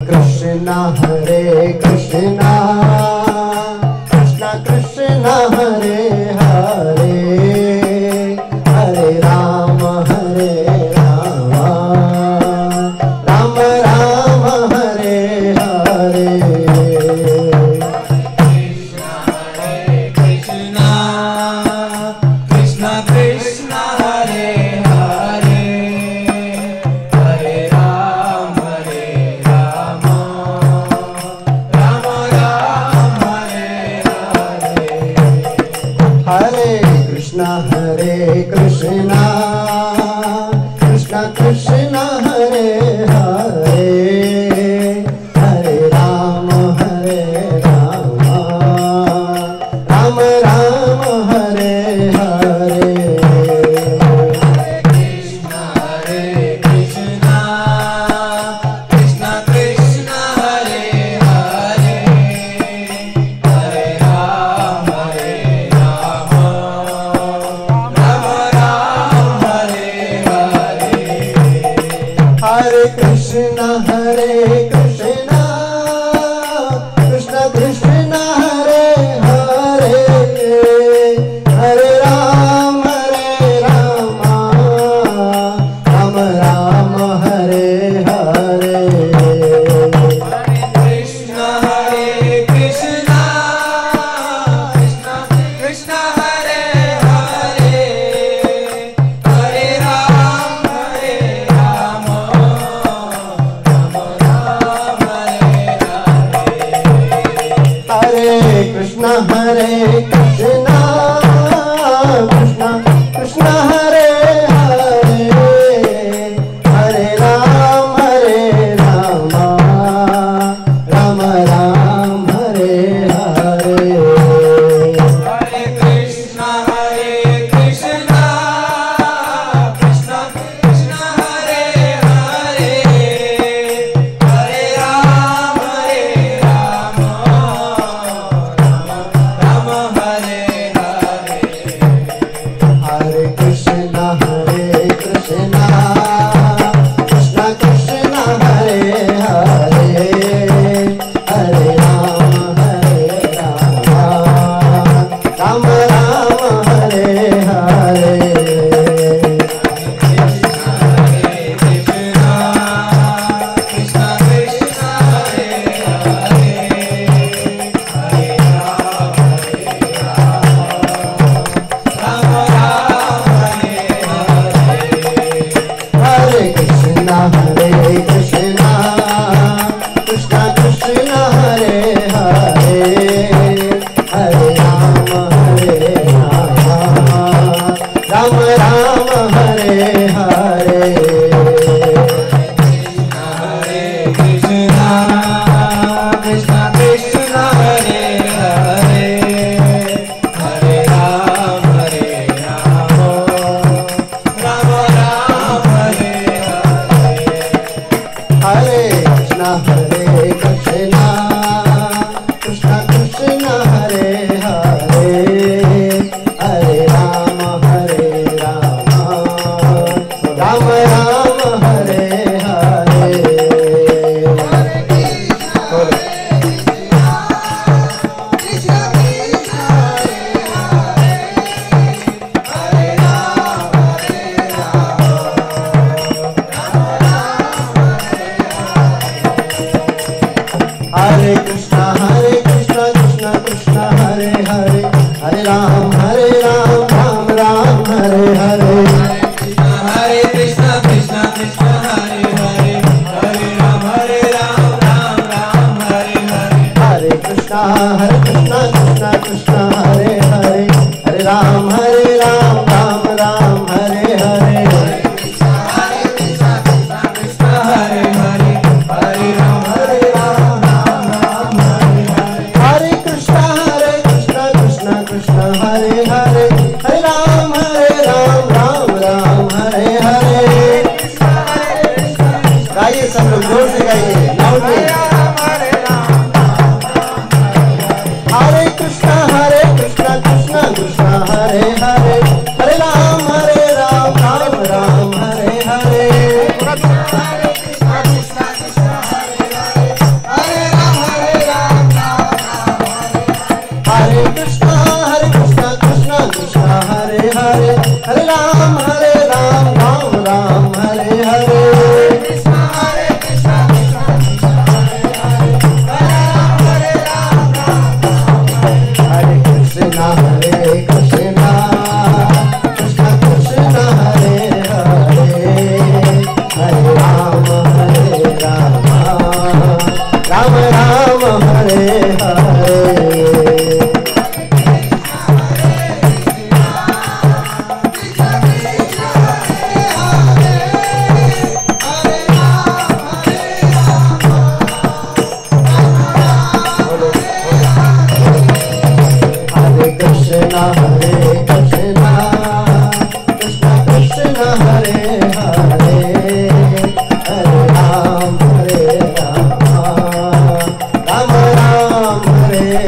कृष्णा हरे कृष्णा कृष्णा कृष्णा हरे हरे हरे राम राम राम हरे हरे। कृष्णा हरे कृष्णा कृष्णा कृष्णा हरे हरे हरे राम राम राम हरे हरे। हरे कृष्णा कृष्णा कृष्णा हरे हरे हरे राम राम राम हरे हरे। कृष्णा हरे कृष्णा कृष्णा कृष्णा हरे हरे हरे राम राम राम हरे हरे। हरे कृष्णा कृष्णा कृष्णा हरे हरे हरे राम राम राम हरे हरे। कृष्णा हरे कृष्णा कृष्णा कृष्णा हरे हरे हरे राम राम राम हरे हरे। हरे कृष्णा कृष्णा कृष्णा हरे हरे हरे राम राम राम हरे हरे। हरे कृष्णा कृष्णा कृष्णा कृष्णा हरे हरे हरे राम राम हरे हरे। हरे कृष्णा कृष्णा कृष्णा हरे हरे हरे राम राम हरे हरे। कृष्णा कृष्णा कृष्णा हरे हरे हरे राम राम हरे हरे। हरे कृष्णा कृष्णा कृष्णा हरे हरे हरे राम राम हरे हरे। हरे कृष्णा कृष्णा कृष्णा हरे हरे हरे राम राम हरे हरे। हरे कृष्णा कृष्णा हरे हरे हरे राम राम हरे हरे। हरे कृष्णा कृष्णा कृष्णा हरे हरे हरे राम राम हरे हरे। हरे कृष्णा कृष्णा कृष्णा हरे हरे हरे राम राम हरे हरे। हरे कृष्णा कृष्णा कृष्णा हरे हरे हरे राम राम हरे हरे। हरे कृष्णा कृष्णा कृष्णा हरे हरे हरे राम राम हरे हरे। हरे कृष्णा कृष्णा कृष्णा हरे हरे हरे राम राम हरे हरे। गाइए सब लोग जोर से गाइए लाउडली। कृष्णा हरे हरे हरे राम राम राम हरे हरे कृष्णा हरे कृष्णा कृष्णा कृष्णा हरे हरे हरे राम हरे कृष्णा हरे कृष्णा कृष्णा कृष्णा हरे हरे हरे राम राम राम हरे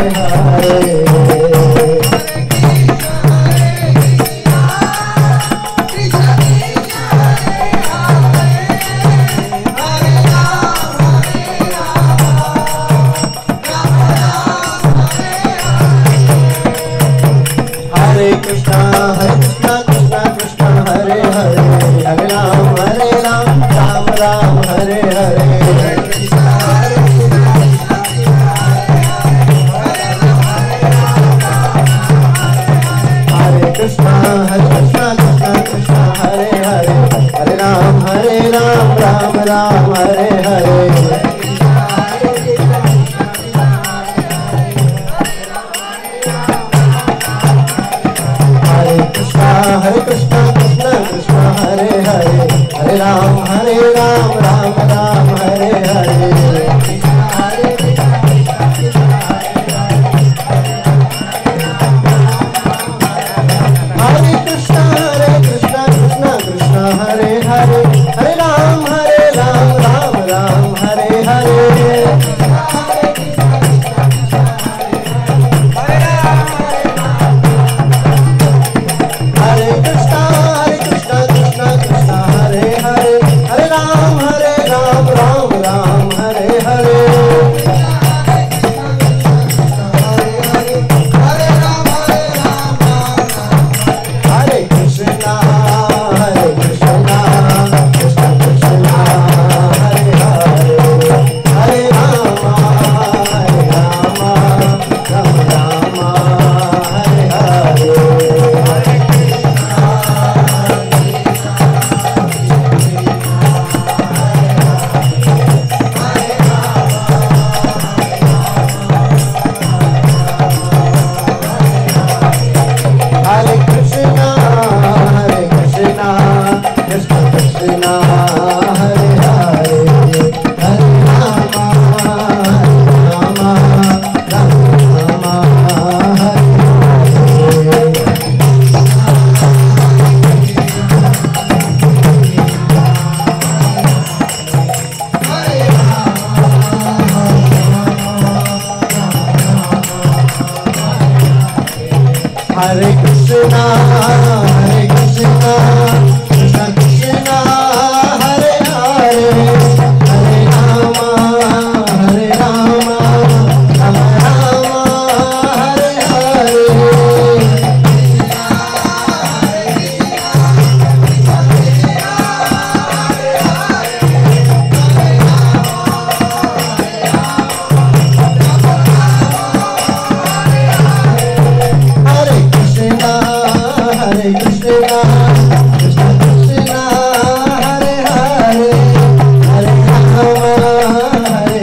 हरे कृष्णा हरे कृष्णा कृष्णा कृष्णा हरे हरे हरे राम राम राम हरे हरे हरे कृष्णा कृष्णा कृष्णा हरे हरे हरे राम राम राम हरे हरे हरे कृष्णा कृष्णा कृष्णा कृष्णा हरे हरे हरे राम राम राम हरे हरे हरे कृष्णा कृष्णा कृष्णा हरे हरे हरे राम राम राम हरे हरे हरे कृष्णा कृष्णा कृष्णा हरे हरे हरे राम राम राम हरे हरे हरे कृष्णा कृष्णा कृष्णा हरे हरे हरे राम राम राम हरे हरे हरे कृष्णा कृष्णा कृष्णा हरे हरे हरे राम राम राम हरे हरे हरे कृष्णा कृष्णा कृष्णा हरे हरे हरे राम राम हरे हरे हरे कृष्णा कृष्णा कृष्णा हरे हरे हरे राम राम राम हरे हरे हरे कृष्णा कृष्णा कृष्णा हरे हरे हरे राम राम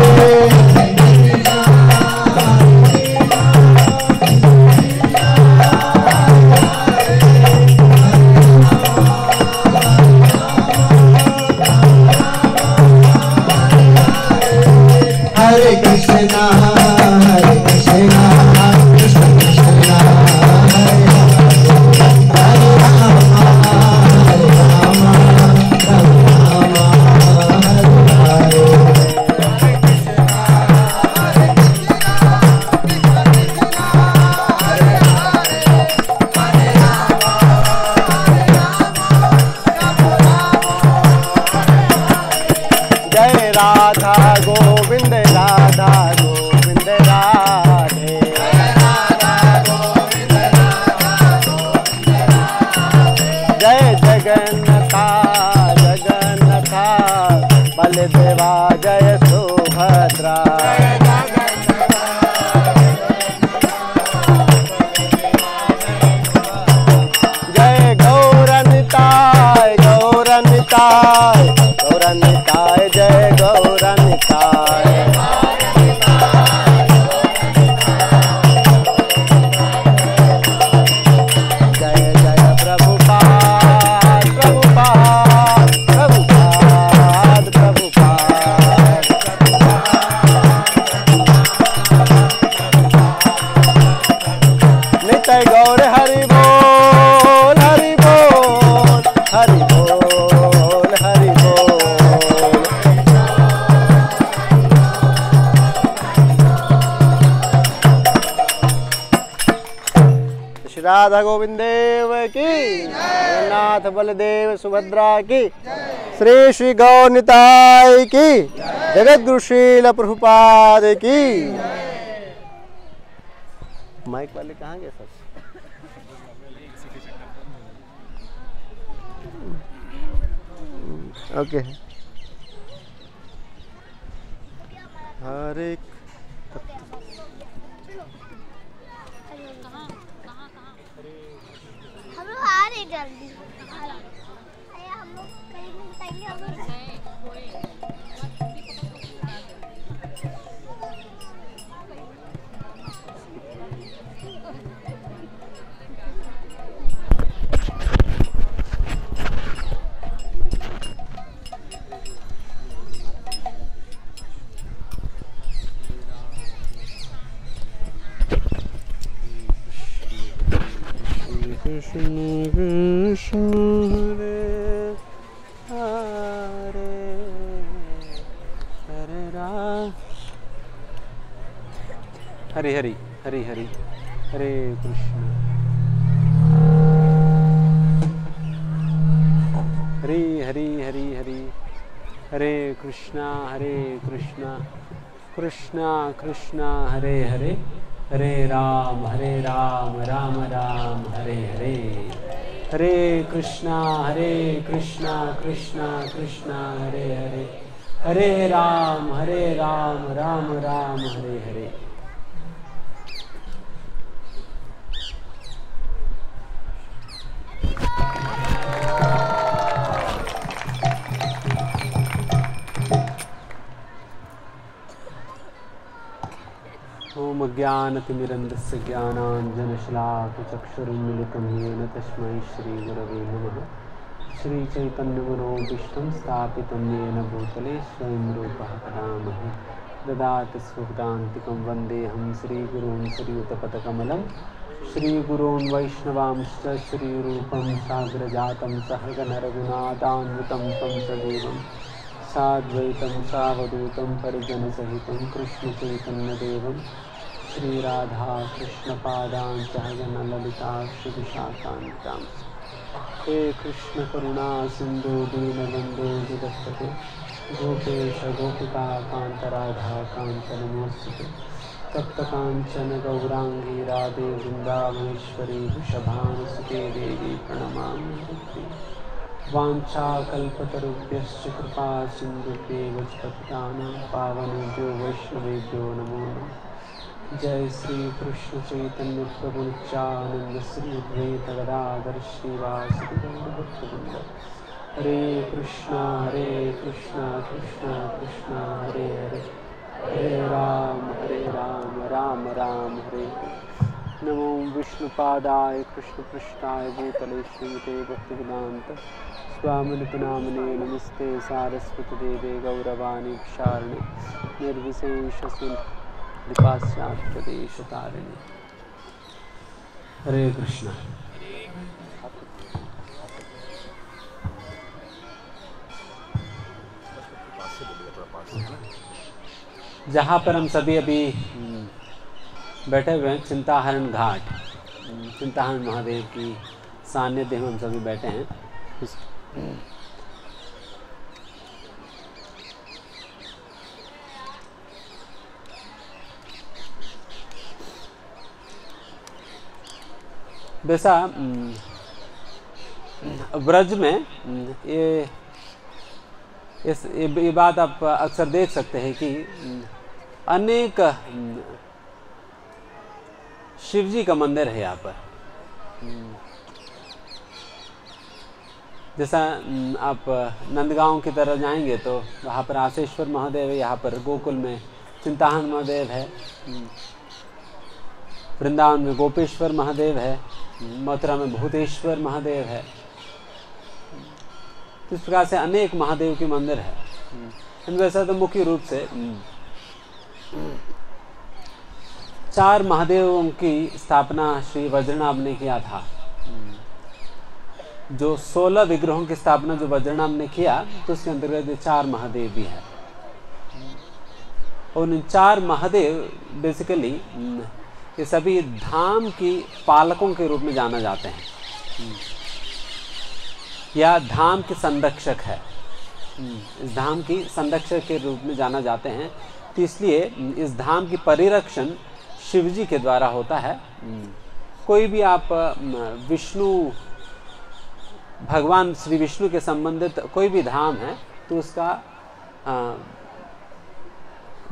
हरे हरे हरे कृष्णा कृष्णा कृष्णा हरे हरे राम राम हरे जय राधा गोविंद राधा गोविंद राधा जगन्नाथा बलदेवा जय सुभद्रा जय गौरनिताय गौरनिताय गौरनिताय जय गौरनिताय जय जय प्रभुपाद प्रभुपाद प्रभुपाद प्रभुपाद नित्य गौर हरि बोल हरि बोल हरि बोल हरि बोल श्री राधा गोविंद देव की जगन्नाथ बलदेव सुभद्रा की श्री श्री गौरनिताय की जगत गुरुशील प्रभुपाद की माइक वाले कहाँ गए सब ओके हरे हम लोग आ रहे जल्दी अरे हम लोग कहीं नहीं बताएंगे हम लोग कृष्ण कृष्ण हरे हरे हरे राम हरि हरि हरि हरि हरे कृष्ण हरि हरि हरि हरि हरे कृष्णा कृष्णा कृष्णा हरे हरे हरे राम राम राम हरे हरे हरे कृष्णा कृष्णा कृष्णा हरे हरे हरे राम राम राम हरे हरे ओम अज्ञानतिमिरन्धस्य ज्ञानाञ्जनशलाकचक्षुरुन्मिलितं येन तस्मै श्रीगुरवे नमः श्रीचैतन्यमनोभीष्टं स्थापितं येन भूतले स्वयं रूपः कदामहे ददाति स्वपदान्तिकं वन्देऽहं श्रीगुरून् श्रीयुतपदकमलं श्रीगुरून् वैष्णवांश्च श्रीरूपं साग्रजातं सहगणरघुनाथान्वितं तं सदेवं साद्वैतं सावधूतं परिजनसहितं कृष्णचैतन्यदेवं श्रीराधा कृष्णपादान् सहगणललिता श्रीविशाखान्वितां हे कृष्ण करुणा सिंधु दीनबन्धो जगत्पते गोपेश गोपिका कान्त राधा कान्त नमोस्तुते तप्त कांचन गौरांगी राधे वृंदावनेश्वरी वृषभानुसुते देवी प्रणमामि वाञ्छाकल्पतरुभ्यश्च कृपा सिन्धुभ्येव च पतितानां पावनेभ्यो वैष्णवेभ्यो नमो नमः जय श्री कृष्ण चैतन्य प्रभु नित्यानंद श्री अद्वैत गदाधर श्रीवासदि गौरभक्तवृंद हरे कृष्णा कृष्णा कृष्णा हरे हरे हरे राम राम राम हरे हरे नमो विष्णुपादाय कृष्णपृष्ठाय भूतले श्रीमते भक्तिवेदान्त स्वामिनितनामने नमस्ते सारस्वती देवे गौरवाणी क्षारणे निर्विशेषशून्यपाश्चात्यदेशतारिणे हरे कृष्णा। जहाँ पर हम सभी अभी बैठे हुए हैं चिंताहरण घाट, चिंताहरण महादेव की सान्निध्य में हम सभी बैठे हैं। वैसा ब्रज में ये बात आप अक्सर देख सकते हैं कि अनेक शिव जी का मंदिर है यहाँ पर। जैसा आप नंदगांव की तरफ जाएंगे तो वहाँ पर आसेश्वर महादेव है, यहाँ पर गोकुल में चिंताहन महादेव है, वृंदावन में गोपेश्वर महादेव है, मथुरा में भूतेश्वर महादेव है। इस प्रकार से अनेक महादेव के मंदिर है। वैसे तो मुख्य रूप से 4 महादेवों की स्थापना श्री वज्रनाभ ने किया था। जो 16 विग्रहों की स्थापना जो वज्रनाभ ने किया तो उसके अंतर्गत 4 महादेव भी है। और इन 4 महादेव बेसिकली ये सभी धाम की पालकों के रूप में जाना जाते हैं या धाम के संरक्षक है। इस धाम की संरक्षक के रूप में जाना जाते हैं, तो इसलिए इस धाम की परिरक्षण शिव जी के द्वारा होता है। कोई भी आप विष्णु भगवान श्री विष्णु के संबंधित कोई भी धाम है तो उसका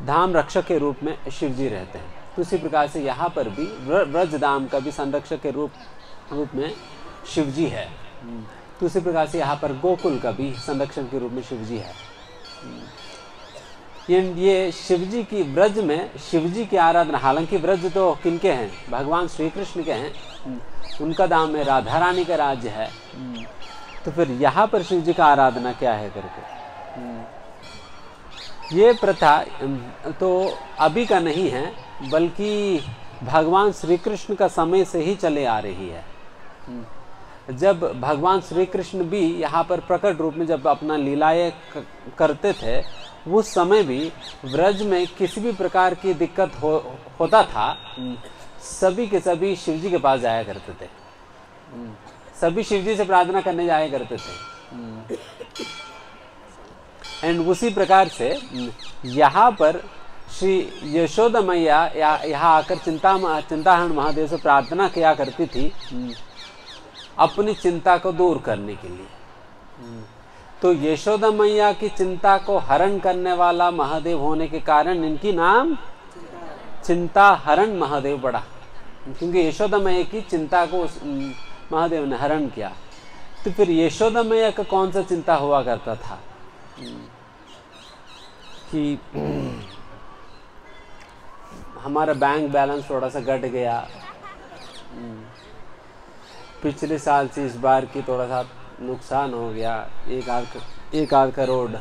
धाम रक्षक के रूप में शिव जी रहते हैं। तो उसी प्रकार से यहाँ पर भी व्रज धाम का भी संरक्षक के रूप में शिव जी है। तो उसी प्रकार से यहाँ पर गोकुल का भी संरक्षक के रूप में शिव जी है। ये शिव जी की ब्रज में शिव जी की आराधना, हालांकि ब्रज तो किनके हैं? भगवान श्री कृष्ण के हैं, उनका धाम में राधा रानी का राज्य है। तो फिर यहाँ पर शिव जी का आराधना क्या है करके, ये प्रथा तो अभी का नहीं है, बल्कि भगवान श्री कृष्ण का समय से ही चले आ रही है। जब भगवान श्री कृष्ण भी यहाँ पर प्रकट रूप में जब अपना लीलाएं करते थे, उस समय भी व्रज में किसी भी प्रकार की दिक्कत होता था, सभी के सभी शिव जी के पास जाया करते थे, सभी शिव जी से प्रार्थना करने जाया करते थे। एंड उसी प्रकार से यहाँ पर श्री यशोदा मैया यहाँ आकर चिंताहरण महादेव से प्रार्थना किया करती थी अपनी चिंता को दूर करने के लिए। तो यशोदा मैया की चिंता को हरण करने वाला महादेव होने के कारण इनकी नाम चिंताहरण महादेव पड़ा, क्योंकि यशोदा मैया की चिंता को महादेव ने हरण किया। तो फिर यशोदा मैया का कौन सा चिंता हुआ करता था कि हमारा बैंक बैलेंस थोड़ा सा घट गया, पिछले साल से इस बार की थोड़ा सा नुकसान हो गया, एक आध करोड़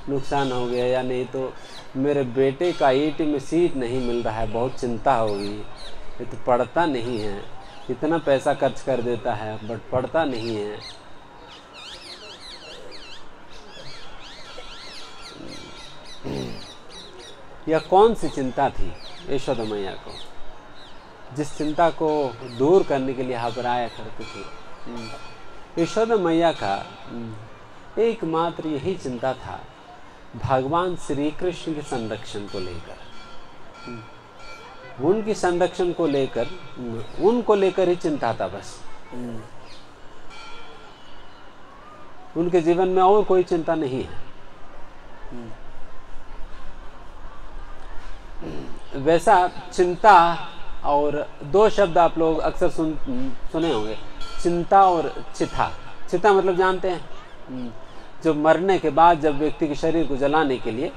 नुकसान हो गया, या नहीं तो मेरे बेटे का IIT में सीट नहीं मिल रहा है, बहुत चिंता होगी, ये तो पढ़ता नहीं है, इतना पैसा खर्च कर देता है बट पढ़ता नहीं है। यह कौन सी चिंता थी यशोदा मैया को, जिस चिंता को दूर करने के लिए यहाँ पर आया करती थी। यशोदा मैया का एकमात्र यही चिंता था भगवान श्री कृष्ण के संरक्षण को लेकर, उनकी संरक्षण को लेकर, उनको लेकर ही चिंता था बस। उनके जीवन में और कोई चिंता नहीं है। वैसा चिंता और 2 शब्द आप लोग अक्सर सुने होंगे, चिंता और चिता। चिता मतलब जानते हैं, जो मरने के बाद जब व्यक्ति के शरीर को जलाने के लिए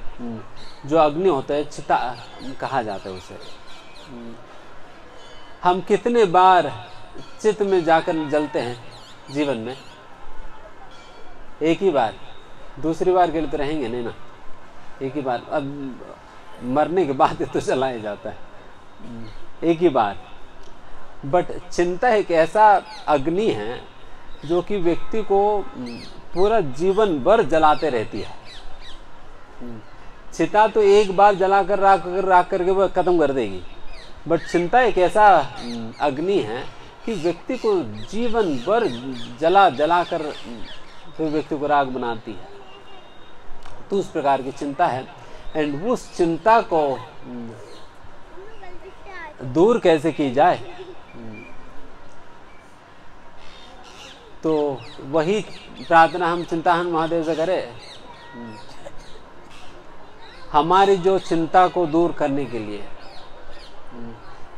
जो अग्नि होता है, चिता कहा जाता है उसे। हम कितने बार चित में जाकर जलते हैं जीवन में? एक ही बार, दूसरी बार के लिए तो रहेंगे नहीं ना, एक ही बार। अब मरने के बाद तो जलाया जाता है एक ही बार। बट चिंता एक ऐसा अग्नि है जो कि व्यक्ति को पूरा जीवन भर जलाते रहती है। चिता तो एक बार जलाकर राख करके वो खत्म कर देगी, बट चिंता एक ऐसा अग्नि है कि व्यक्ति को जीवन भर जला कर फिर व्यक्ति को राख बनाती है। तो उस प्रकार की चिंता है। एंड उस चिंता को दूर कैसे की जाए, तो वही प्रार्थना हम चिंताहरण महादेव से करें, हमारी जो चिंता को दूर करने के लिए।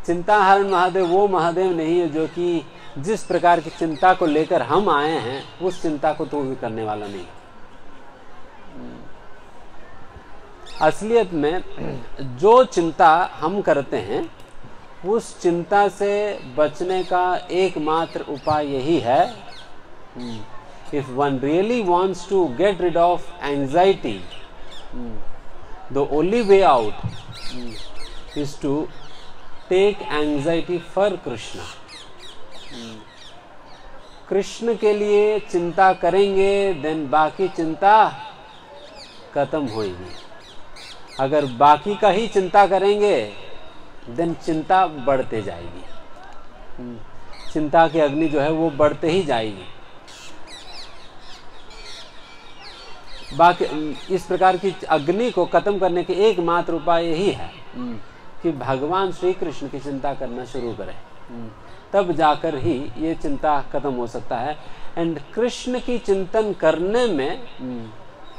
चिंताहरण महादेव वो महादेव नहीं है जो कि जिस प्रकार की चिंता को लेकर हम आए हैं उस चिंता को दूर करने वाला नहीं। असलियत में जो चिंता हम करते हैं उस चिंता से बचने का एकमात्र उपाय यही है, if one really wants to get rid of anxiety, the only way out is to take anxiety for Krishna. Krishna के लिए चिंता करेंगे देन बाकी चिंता खत्म होगी। अगर बाकी का ही चिंता करेंगे देन चिंता बढ़ते जाएगी, चिंता की अग्नि जो है वो बढ़ते ही जाएगी। बाकी इस प्रकार की अग्नि को खत्म करने के एकमात्र उपाय यही है कि भगवान श्री कृष्ण की चिंता करना शुरू करें, तब जाकर ही ये चिंता खत्म हो सकता है। एंड कृष्ण की चिंतन करने में,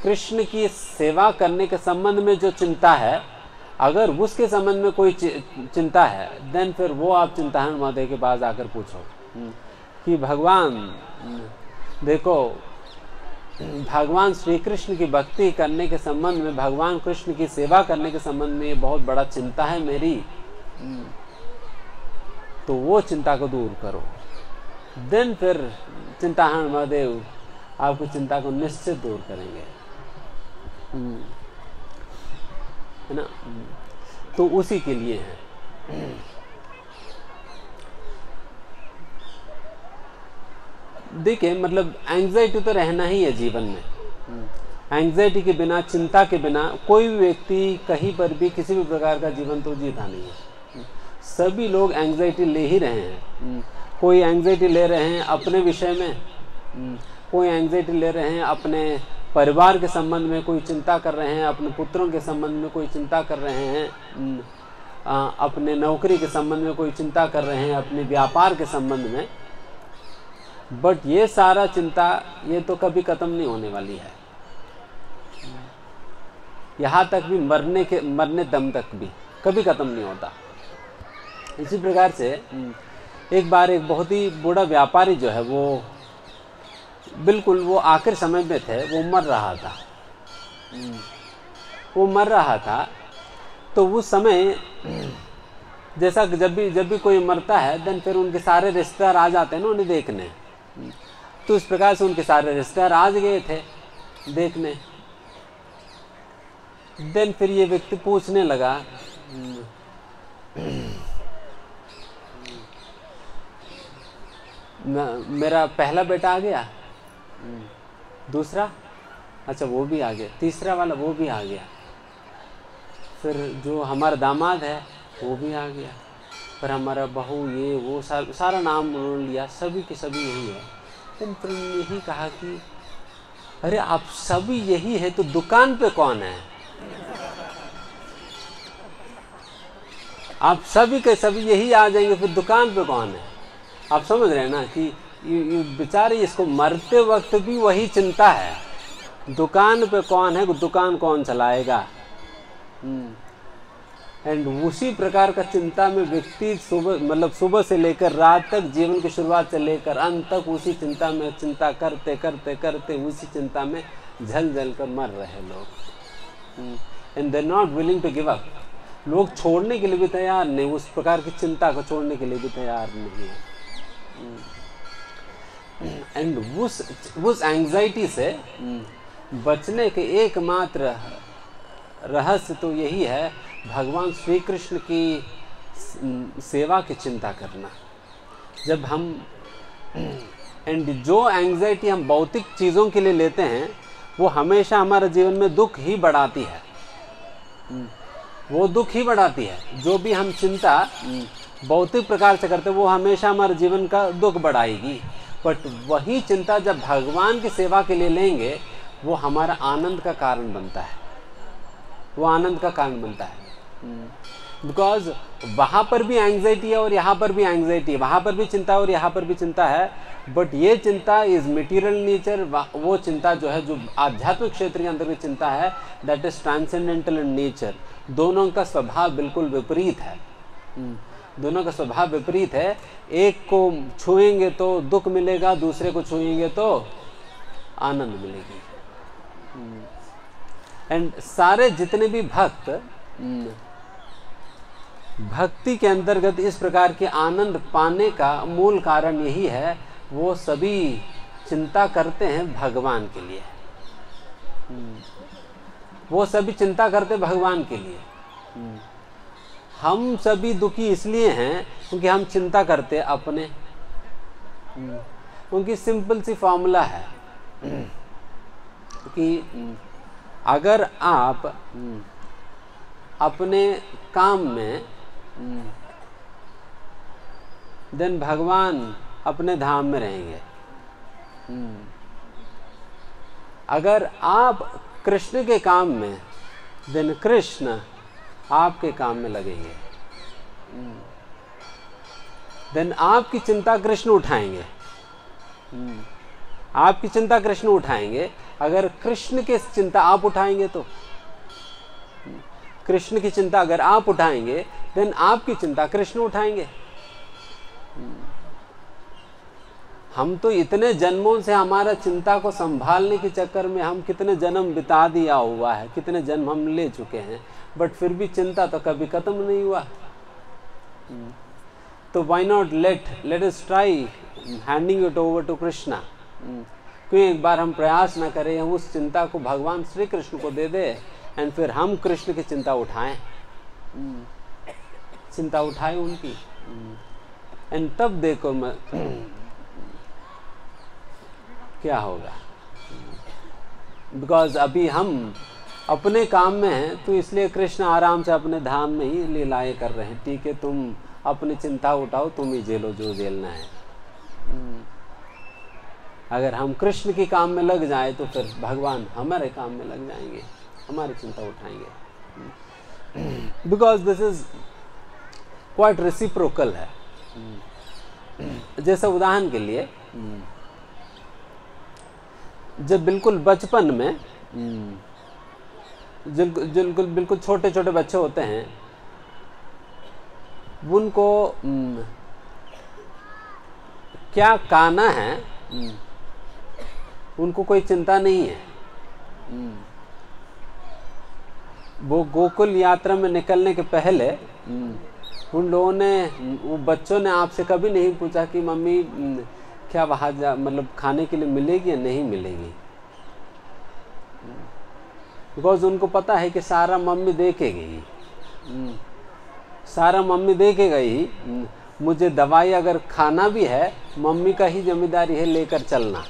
कृष्ण की सेवा करने के संबंध में जो चिंता है, अगर उसके संबंध में कोई चिंता है देन फिर वो आप चिंताहरण महादेव के पास आकर पूछो कि भगवान देखो, भगवान श्री कृष्ण की भक्ति करने के संबंध में, भगवान कृष्ण की सेवा करने के संबंध में ये बहुत बड़ा चिंता है मेरी, तो वो चिंता को दूर करो। देन फिर चिंताहरण महादेव आपकी चिंता को निश्चित दूर करेंगे, है ना। तो उसी के लिए है। देखिए मतलब एंजाइटी तो रहना ही है जीवन में। एंजाइटी के बिना, चिंता के बिना कोई भी व्यक्ति कहीं पर भी किसी भी प्रकार का जीवन तो जीता नहीं है। सभी लोग एंजाइटी ले ही रहे हैं। कोई एंजाइटी ले रहे हैं अपने विषय में, कोई एंजाइटी ले रहे हैं अपने परिवार के संबंध में, कोई चिंता कर रहे हैं अपने पुत्रों के संबंध में, कोई चिंता कर रहे हैं अपने नौकरी के संबंध में, कोई चिंता कर रहे हैं अपने व्यापार के संबंध में। बट ये सारा चिंता ये तो कभी खत्म नहीं होने वाली है, यहाँ तक भी मरने दम तक भी कभी खत्म नहीं होता। इसी प्रकार से एक बार एक बहुत ही बड़ा व्यापारी जो है वो बिल्कुल वो आखिर समय में थे, वो मर रहा था। तो उस समय जैसा जब भी कोई मरता है देन फिर उनके सारे रिश्तेदार आ जाते हैं ना उन्हें देखने। तो इस प्रकार से उनके सारे रिश्तेदार आ गए थे देखने। देन फिर ये व्यक्ति पूछने लगा, मेरा पहला बेटा आ गया, दूसरा अच्छा वो भी आ गया, तीसरा वाला वो भी आ गया, फिर जो हमारा दामाद है वो भी आ गया, फिर हमारा बहू ये वो सारा नाम उन्होंने लिया, सभी के सभी यही है। फिर यही कहा कि अरे आप सभी यही है तो दुकान पे कौन है? आप सभी के सभी यही आ जाएंगे फिर दुकान पे कौन है? आप समझ रहे हैं ना कि बेचारे इसको मरते वक्त भी वही चिंता है, दुकान पे कौन है, दुकान कौन चलाएगा। एंड उसी प्रकार का चिंता में व्यक्ति सुबह से लेकर रात तक, जीवन की शुरुआत से लेकर अंत तक उसी चिंता में चिंता करते करते करते उसी चिंता में झल झल कर मर रहे लोग। And they are not willing to give up. लोग छोड़ने के लिए भी तैयार नहीं, उस प्रकार की चिंता को छोड़ने के लिए भी तैयार नहीं है। एंड उस एंजाइटी से बचने के एकमात्र रहस्य तो यही है, भगवान श्री कृष्ण की सेवा की चिंता करना। जब हम एंड जो एंजाइटी हम भौतिक चीज़ों के लिए लेते हैं वो हमेशा हमारे जीवन में दुख ही बढ़ाती है, वो दुख ही बढ़ाती है। जो भी हम चिंता भौतिक प्रकार से करते वो हमेशा हमारे जीवन का दुख बढ़ाएगी। बट वही चिंता जब भगवान की सेवा के लिए लेंगे वो हमारा आनंद का कारण बनता है, वो आनंद का कारण बनता है। बिकॉज वहाँ पर भी एंग्जाइटी है और यहाँ पर भी एंग्जाइटी है, वहाँ पर भी चिंता है और यहाँ पर भी चिंता है। बट ये चिंता इज मटेरियल नेचर, वो चिंता जो है, जो आध्यात्मिक क्षेत्र के अंदर की चिंता है, that is transcendental in nature. दोनों का स्वभाव बिल्कुल विपरीत है। दोनों का स्वभाव विपरीत है। एक को छुएंगे तो दुख मिलेगा, दूसरे को छुएंगे तो आनंद मिलेगी। एंड सारे जितने भी भक्त भक्ति के अंतर्गत इस प्रकार के आनंद पाने का मूल कारण यही है, वो सभी चिंता करते हैं भगवान के लिए। वो सभी चिंता करते भगवान के लिए। हम सभी दुखी इसलिए हैं क्योंकि हम चिंता करते अपने। उनकी सिंपल सी फॉर्मूला है कि अगर आप अपने काम में, देन भगवान अपने धाम में रहेंगे। अगर आप कृष्ण के काम में, देन कृष्ण आपके काम में लगेंगे। देन आपकी चिंता कृष्ण उठाएंगे। आपकी चिंता कृष्ण उठाएंगे। अगर कृष्ण की चिंता आप उठाएंगे तो, कृष्ण की चिंता अगर आप उठाएंगे, देन आपकी चिंता कृष्ण उठाएंगे। हम तो इतने जन्मों से हमारा चिंता को संभालने के चक्कर में हम कितने जन्म बिता दिया हुआ है, कितने जन्म हम ले चुके हैं, बट फिर भी चिंता तो कभी खत्म नहीं हुआ। तो why not let us try handing it over to Krishna. क्यों एक बार हम प्रयास ना करें, हम उस चिंता को भगवान श्री कृष्ण को दे दे, एंड फिर हम कृष्ण की चिंता उठाएं, चिंता उठाएं उनकी। एंड तब देखो क्या होगा। बिकॉज अभी हम अपने काम में हैं, तो इसलिए कृष्ण आराम से अपने धाम में ही लीलाएं कर रहे हैं। ठीक है, तुम अपनी चिंता उठाओ, तुम ही झेलो जो झेलना है। अगर हम कृष्ण के काम में लग जाए तो फिर भगवान हमारे काम में लग जाएंगे, हमारी चिंता उठाएंगे। Because this is quite reciprocal है। जैसे उदाहरण के लिए, जब बिल्कुल बचपन में बिल्कुल छोटे छोटे बच्चे होते हैं, उनको क्या खाना है उनको कोई चिंता नहीं है। वो गोकुल यात्रा में निकलने के पहले उन लोगों ने, वो बच्चों ने आपसे कभी नहीं पूछा कि मम्मी क्या वहाँ मतलब खाने के लिए मिलेगी या नहीं मिलेगी। बिकॉज उनको पता है कि सारा मम्मी देखेगी, सारा मम्मी देखेगा ही। मुझे दवाई अगर खाना भी है, मम्मी का ही जिम्मेदारी है लेकर चलना।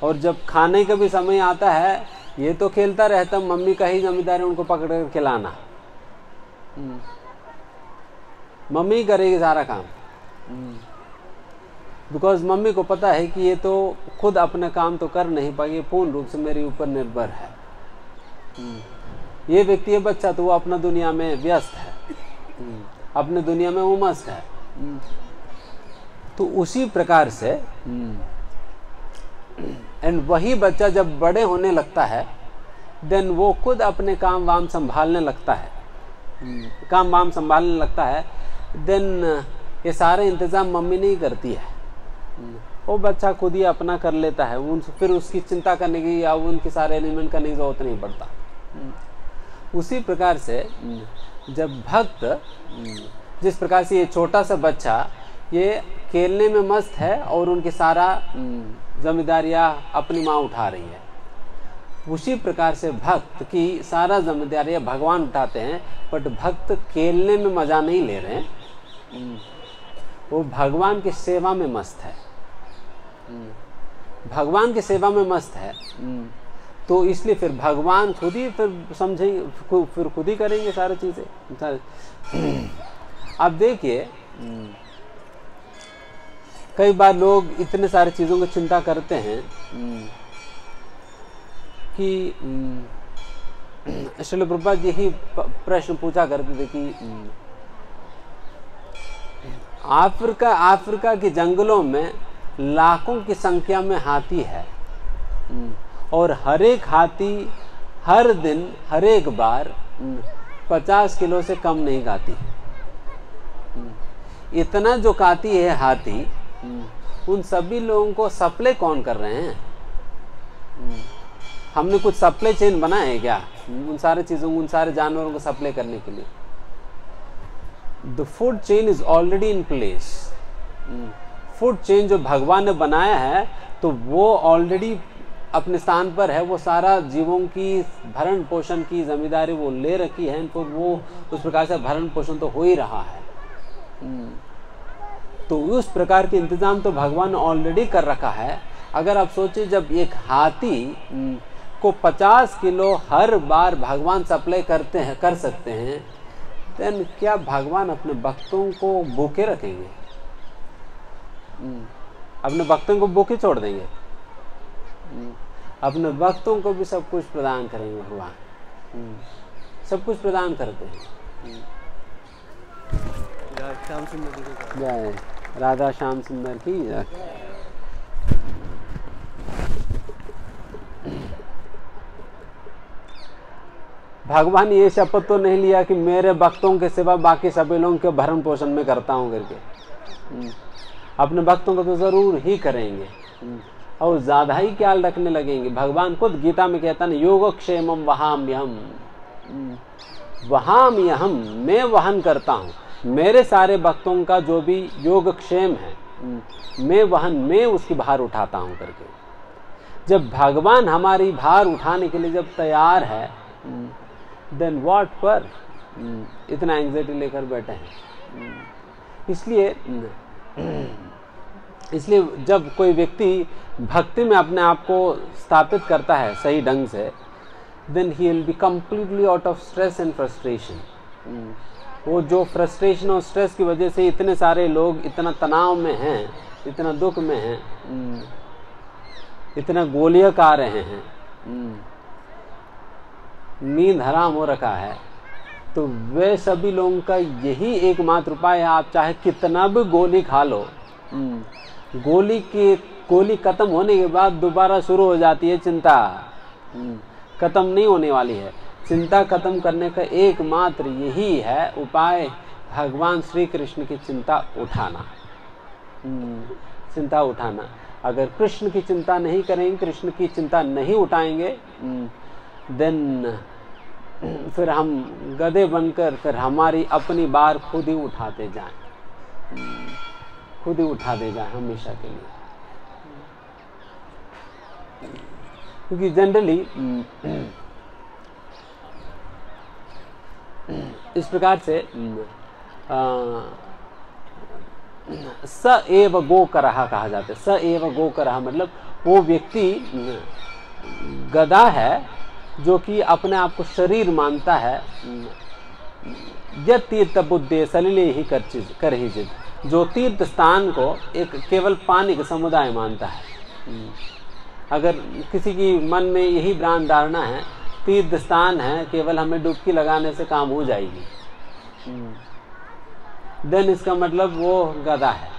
और जब खाने का भी समय आता है, ये तो खेलता रहता, मम्मी का ही जिम्मेदारी उनको पकड़ कर खिलाना। मम्मी करेगी सारा काम। बिकॉज मम्मी को पता है कि ये तो खुद अपना काम तो कर नहीं पाएगी, पूर्ण रूप से मेरे ऊपर निर्भर है। ये व्यक्ति, ये बच्चा तो वो अपना दुनिया में व्यस्त है, अपने दुनिया में वो मस्त है। तो उसी प्रकार से एंड वही बच्चा जब बड़े होने लगता है, देन वो खुद अपने काम वाम संभालने लगता है, काम वाम संभालने लगता है। देन ये सारे इंतजाम मम्मी नहीं करती है, वो बच्चा खुद ही अपना कर लेता है। फिर उसकी चिंता करने की या उनके सारे एलिमेंट करने की जरूरत नहीं पड़ता। उसी प्रकार से जब भक्त, जिस प्रकार से ये छोटा सा बच्चा ये खेलने में मस्त है और उनकी सारा जिम्मेदारियां अपनी माँ उठा रही है, उसी प्रकार से भक्त की सारा जिम्मेदारियां भगवान उठाते हैं। बट भक्त खेलने में मजा नहीं ले रहे हैं, वो भगवान की सेवा में मस्त है, भगवान की सेवा में मस्त है। तो इसलिए फिर भगवान खुद ही फिर समझेंगे, फिर खुद ही करेंगे सारी चीजें। अब देखिए, कई बार लोग इतने सारी चीजों की चिंता करते हैं कि श्रील प्रभुपाद जी ही प्रश्न पूछा करते थे कि अफ्रीका के जंगलों में लाखों की संख्या में हाथी है, और हर एक हाथी हर दिन हर एक बार 50 किलो से कम नहीं खाती। इतना जो खाती है हाथी, उन सभी लोगों को सप्लाई कौन कर रहे हैं? हमने कुछ सप्लाई चेन बनाया है क्या उन सारे चीजों को, उन सारे जानवरों को सप्लाई करने के लिए? The food chain is already in place. Food chain जो भगवान ने बनाया है, तो वो ऑलरेडी अपने स्थान पर है। वो सारा जीवों की भरण पोषण की जिम्मेदारी वो ले रखी है, तो वो उस प्रकार से भरण पोषण तो हो ही रहा है। तो उस प्रकार के इंतजाम तो भगवान ने ऑलरेडी कर रखा है। अगर आप सोचिए, जब एक हाथी को 50 किलो हर बार भगवान सप्लाई कर सकते हैं, देन क्या भगवान अपने भक्तों को भूखे रखेंगे? अपने भक्तों को भूखे छोड़ देंगे? अपने भक्तों को भी सब कुछ प्रदान करेंगे भगवान। सब कुछ प्रदान करते हैं। जय राधा श्याम सुंदर की जय। भगवान ये शपथ तो नहीं लिया कि मेरे भक्तों के सिवा बाकी सभी लोगों के भरण पोषण में करता हूं करके। अपने भक्तों को तो जरूर ही करेंगे, और ज्यादा ही ख्याल रखने लगेंगे। भगवान खुद गीता में कहता है, योगक्षेमम वहाम्यहम, वहाम्यहम, मैं वहन करता हूँ मेरे सारे भक्तों का जो भी योगक्षेम है, मैं उसकी भार उठाता हूँ करके। जब भगवान हमारी भार उठाने के लिए जब तैयार है, देन व्हाट पर इतना एंग्जाइटी लेकर बैठे हैं। इसलिए जब कोई व्यक्ति भक्ति में अपने आप को स्थापित करता है सही ढंग से, then he will be completely out of stress and frustration. वो जो फ्रस्ट्रेशन और स्ट्रेस की वजह से इतने सारे लोग इतना तनाव में हैं, इतना दुख में हैं, इतना गोलियां खा रहे हैं, नींद हराम हो रखा है, तो वे सभी लोगों का यही एकमात्र उपाय है। आप चाहे कितना भी गोली खा लो, गोली खत्म होने के बाद दोबारा शुरू हो जाती है चिंता। खत्म नहीं होने वाली है। चिंता खत्म करने का एकमात्र यही है उपाय, भगवान श्री कृष्ण की चिंता उठाना। चिंता उठाना। अगर कृष्ण की चिंता नहीं करेंगे, कृष्ण की चिंता नहीं उठाएंगे, देन फिर हम गधे बनकर फिर हमारी अपनी बार खुद ही उठाते जाएं, खुद ही उठाते जाएं हमेशा के लिए। क्योंकि जनरली इस प्रकार से स एव गो करहा कहा जाता है। स एव गो करहा मतलब वो व्यक्ति गधा है जो कि अपने आप को शरीर मानता है। यद तीर्थ बुद्धे सलिले ही कर ही जिद, जो तीर्थ स्थान को एक केवल पानी का समुदाय मानता है। अगर किसी की मन में यही भ्रांत धारणा है, तीर्थ स्थान है, केवल हमें डुबकी लगाने से काम हो जाएगी, देन इसका मतलब वो गधा है।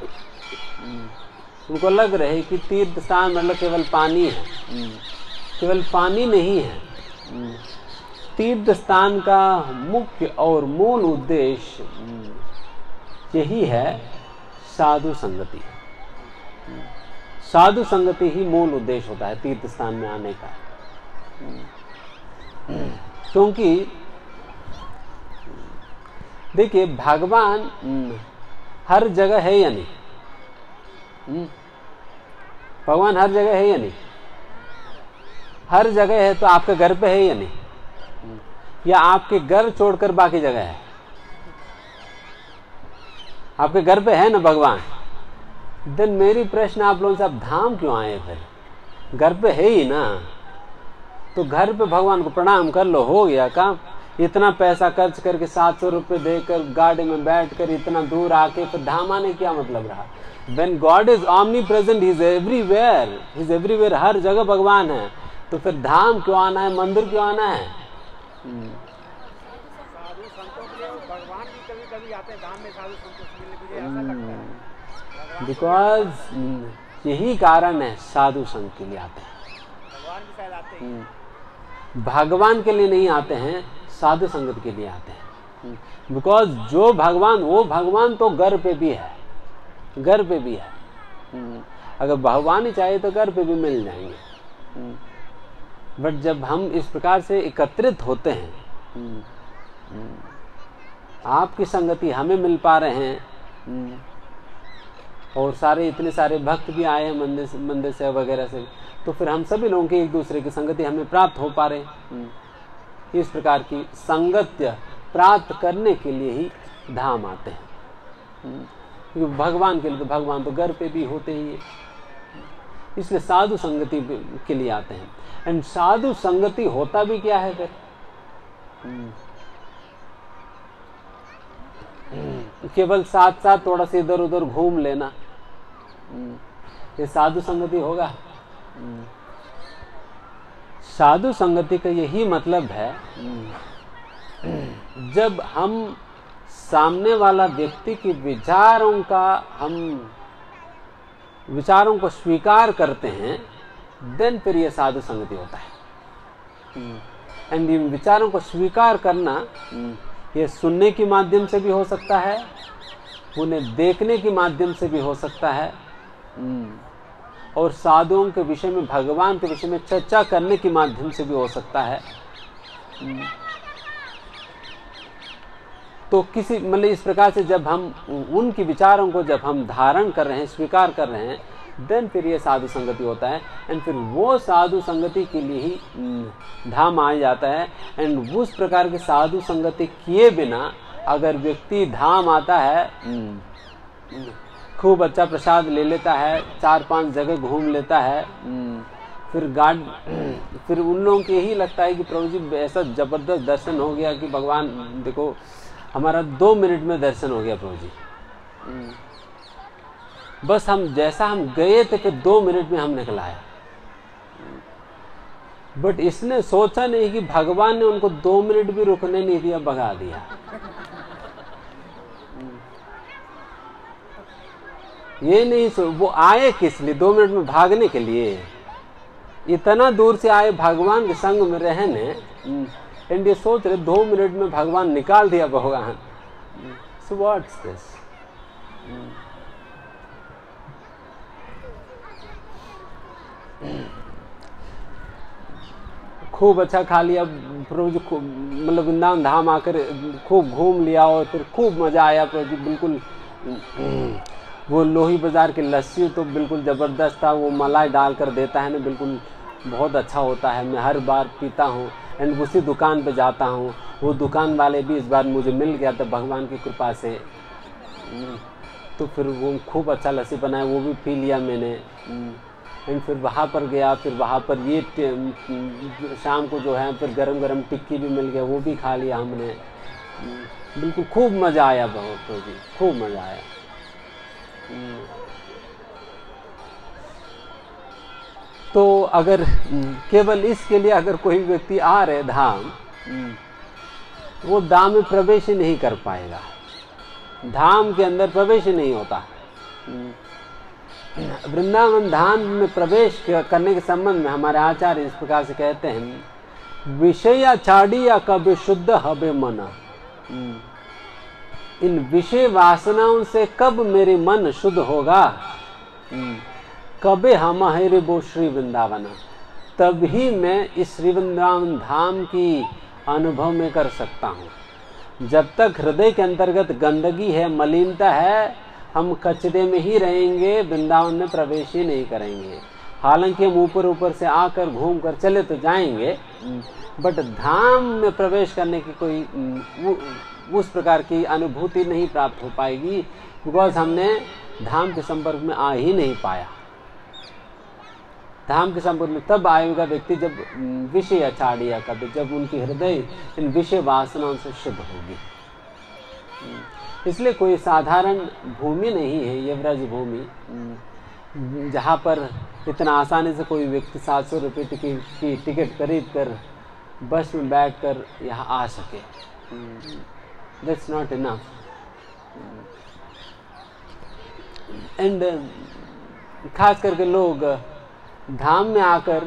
उनको लग रहा है कि तीर्थ स्थान मतलब केवल पानी है, केवल पानी नहीं है। तीर्थ स्थान का मुख्य और मूल उद्देश्य यही है साधु संगति। साधु संगति ही मूल उद्देश्य होता है तीर्थ स्थान में आने का। क्योंकि देखिए भगवान हर जगह है या नहीं? भगवान हर जगह है या नहीं? हर जगह है तो आपके घर पे है या नहीं? या आपके घर छोड़कर बाकी जगह है? आपके घर पे है ना भगवान। देन मेरी प्रश्न आप लोगों से, आप धाम क्यों आए? फिर घर पे है ही ना, तो घर पे भगवान को प्रणाम कर लो, हो गया काम। इतना पैसा खर्च करके 700 रुपये देकर गाड़ी में बैठकर इतना दूर आके फिर धाम आने क्या मतलब रहा? When God is omnipresent, He is everywhere. He is everywhere, हर जगह भगवान है, तो फिर धाम क्यों आना है, मंदिर क्यों आना है? साधु संतों के लिए भगवान भी कभी-कभी आते हैं धाम में साधु संतों से मिलने के लिए, ऐसा लगता है। बिकॉज यही कारण है साधु संग के लिए आते हैं। भगवान के लिए नहीं आते हैं, साधु संगत के लिए आते हैं। बिकॉज जो भगवान, वो भगवान तो घर पे भी है, घर पे भी है। अगर भगवान ही चाहे तो घर पे भी मिल जाएंगे। बट जब हम इस प्रकार से एकत्रित होते हैं, आपकी संगति हमें मिल पा रहे हैं, और सारे इतने सारे भक्त भी आए हैं मंदिर से वगैरह से, तो फिर हम सभी लोगों की एक दूसरे की संगति हमें प्राप्त हो पा रहे। इस प्रकार की संगत्य प्राप्त करने के लिए ही धाम आते हैं। क्योंकि भगवान के लिए तो भगवान तो घर पे भी होते ही है, इसलिए साधु संगति के लिए आते हैं। एंड साधु संगति होता भी क्या है फिर? केवल साथ साथ थोड़ा सा इधर उधर घूम लेना, ये साधु संगति होगा? साधु संगति का यही मतलब है, जब हम सामने वाला व्यक्ति की विचारों को स्वीकार करते हैं, देन फिर ये साधु संगति होता है। एंड इन विचारों को स्वीकार करना ये सुनने के माध्यम से भी हो सकता है, उन्हें देखने के माध्यम से भी हो सकता है, और साधुओं के विषय में, भगवान के विषय में चर्चा करने के माध्यम से भी हो सकता है। तो किसी मतलब इस प्रकार से जब हम उनके विचारों को जब हम धारण कर रहे हैं, स्वीकार कर रहे हैं, देन फिर ये साधु संगति होता है। एंड फिर वो साधु संगति के लिए ही धाम आ जाता है। एंड उस प्रकार की साधु संगति किए बिना अगर व्यक्ति धाम आता है, खूब अच्छा प्रसाद ले लेता है, 4-5 जगह घूम लेता है, फिर उन लोगों को यही लगता है कि प्रभु जी ऐसा जबरदस्त दर्शन हो गया कि भगवान देखो हमारा 2 मिनट में दर्शन हो गया प्रभु जी। बस हम जैसा हम गए थे फिर 2 मिनट में हम निकल आए। बट इसने सोचा नहीं कि भगवान ने उनको 2 मिनट भी रुकने नहीं दिया, भगा दिया। ये नहीं वो आए किस लिए? 2 मिनट में भागने के लिए। इतना दूर से आए भगवान के संग में रहने, एंड ये सोच रहे 2 मिनट में भगवान निकाल दिया भगवान। So what's this? खूब अच्छा खा लिया प्रभु जी, मतलब वृंदावन धाम आकर खूब घूम लिया और फिर खूब मजा आया प्रभु जी। बिल्कुल वो लोही बाजार की लस्सी तो बिल्कुल ज़बरदस्त था, वो मलाई डालकर देता है ना, बिल्कुल बहुत अच्छा होता है। मैं हर बार पीता हूँ एंड उसी दुकान पे जाता हूँ। वो दुकान वाले भी इस बार मुझे मिल गया था भगवान की कृपा से। तो फिर वो खूब अच्छा लस्सी बनाया, वो भी पी लिया मैंने। एंड फिर वहाँ पर गया, फिर वहाँ पर ये शाम को जो है फिर गरम गरम टिक्की भी मिल गया, वो भी खा लिया हमने। बिल्कुल खूब मज़ा आया बहुत जी, खूब मज़ा आया। तो अगर केवल इसके लिए अगर कोई व्यक्ति आ रहे धाम, वो धाम में प्रवेश ही नहीं कर पाएगा, धाम के अंदर प्रवेश ही नहीं होता। वृंदावन धाम में प्रवेश करने के संबंध में हमारे आचार्य इस प्रकार से कहते हैं, विषया छाड़िया कभी शुद्ध हबे मना। इन विषय वासनाओं से कब मेरे मन शुद्ध होगा, कबे हम हरे वो श्री वृंदावन, तभी मैं इस श्री वृंदावन धाम की अनुभव में कर सकता हूँ। जब तक हृदय के अंतर्गत गंदगी है, मलिनता है, हम कचरे में ही रहेंगे, वृंदावन में प्रवेश ही नहीं करेंगे। हालांकि हम ऊपर ऊपर से आकर घूम कर चले तो जाएंगे, बट धाम में प्रवेश करने की कोई उस प्रकार की अनुभूति नहीं प्राप्त हो पाएगी, बिकॉज हमने धाम के संपर्क में आ ही नहीं पाया। धाम के संपर्क में तब आएगा व्यक्ति जब विषय छाड़िया कभी, जब उनकी हृदय इन विषय वासनाओं से शुद्ध होगी। इसलिए कोई साधारण भूमि नहीं है ये व्रज भूमि, जहाँ पर इतना आसानी से कोई व्यक्ति 700 रुपये की टिकट खरीद कर बस में बैठकर यहाँ आ सके। That's not enough. एंड खास करके लोग धाम में आकर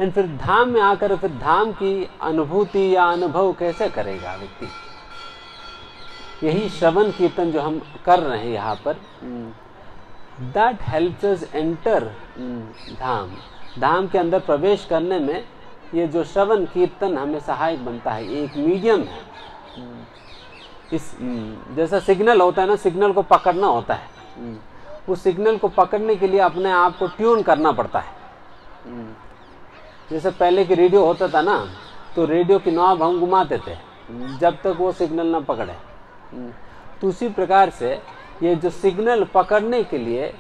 फिर धाम में आकर फिर धाम की अनुभूति या अनुभव कैसे करेगा व्यक्ति। यही श्रवण कीर्तन जो हम कर रहे हैं यहाँ पर, दैट हेल्प्स अस एंटर धाम। धाम के अंदर प्रवेश करने में ये जो श्रवण कीर्तन हमें सहायक बनता है, एक मीडियम है। इस जैसा सिग्नल होता है ना, सिग्नल को पकड़ना होता है, उस सिग्नल को पकड़ने के लिए अपने आप को ट्यून करना पड़ता है। जैसे पहले की रेडियो होता था ना, तो रेडियो की नॉब हम घुमाते थे जब तक वो सिग्नल ना पकड़े। तो उसी प्रकार से ये जो सिग्नल पकड़ने के लिए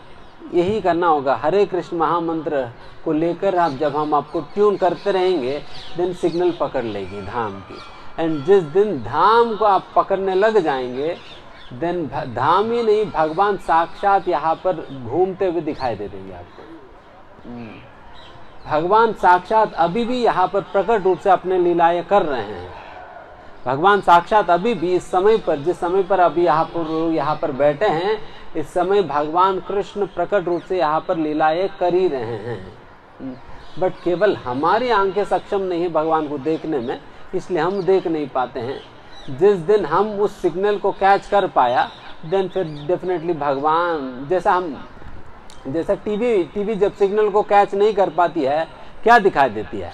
यही करना होगा। हरे कृष्ण महामंत्र को लेकर आप जब हम आपको ट्यून करते रहेंगे, देन सिग्नल पकड़ लेगी धाम की। एंड जिस दिन धाम को आप पकड़ने लग जाएंगे, देन धाम ही नहीं, भगवान साक्षात यहाँ पर घूमते हुए दिखाई दे देंगे आपको। भगवान साक्षात अभी भी यहाँ पर प्रकट रूप से अपने लीलाएं कर रहे हैं। भगवान साक्षात अभी भी इस समय पर, जिस समय पर अभी यहाँ पर बैठे हैं, इस समय भगवान कृष्ण प्रकट रूप से यहाँ पर लीलाएं कर ही रहे हैं। बट केवल हमारी आंखें सक्षम नहीं है भगवान को देखने में, इसलिए हम देख नहीं पाते हैं। जिस दिन हम उस सिग्नल को कैच कर पाया, देन फिर डेफिनेटली भगवान जैसा टीवी जब सिग्नल को कैच नहीं कर पाती है, क्या दिखाई देती है?